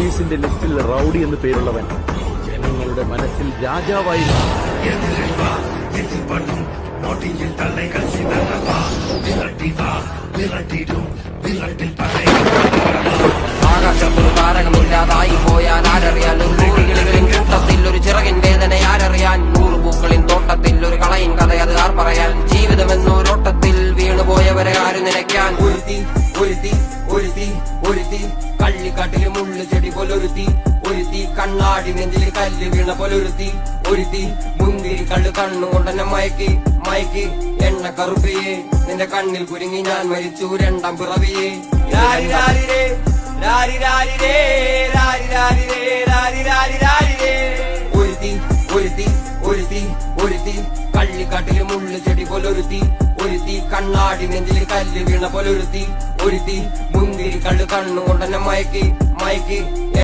പോലീസിന്റെ ലിസ്റ്റിൽ റൌഡി എന്ന് പേരുള്ളവൻ ജനങ്ങളുടെ മനസ്സിൽ രാജാവായിരുന്നു. ആകാശത്തൊരു താരകമില്ലാതായി പോയാൽ ആരറിയാൻ, ഒരു നൂറുകിളികളിൻ കൂട്ടത്തിൽ ഒരു ചിറകിൻ വേദന ആരറിയാൻ, 100 പൂക്കളിൻ തോട്ടത്തിൽ ഒരു കളയിൻ കഥയത് ആർ പറയാൻ, ജീവിതമെന്നൊരോട്ടത്തിൽ വീണുപോയവരെ ആര് നിലയ്ക്കാൻ. ഒരുത്തി കള്ളിക്കാട്ടില് മുള്ളു ചെടി പോലൊരുത്തി, ഒരുത്തി കണ്ണാടി നെഞ്ചിൽ കല്ല് വീണ പോലൊരുത്തി, ഒരുത്തി മുന്തിരി കള്ളു കണ്ണുകൊണ്ടെന്നെ മയക്കി എണ്ണ കറുപ്പിയെ, നിന്റെ കണ്ണിൽ കുരുങ്ങി ഞാൻ മരിച്ചു 2ാം പിറവിയെ. ഒരുത്തി കള്ളിക്കാട്ടില് മുള്ളു ചെടി പോലൊരുത്തി, ഒരുത്തി കണ്ണാടി നെഞ്ചിൽ കല്ല് വീണ പോലൊരുത്തി, ഒരുത്തി മുന്തിരി കള്ളു കണ്ണുകൊണ്ടെന്നെ മയക്കി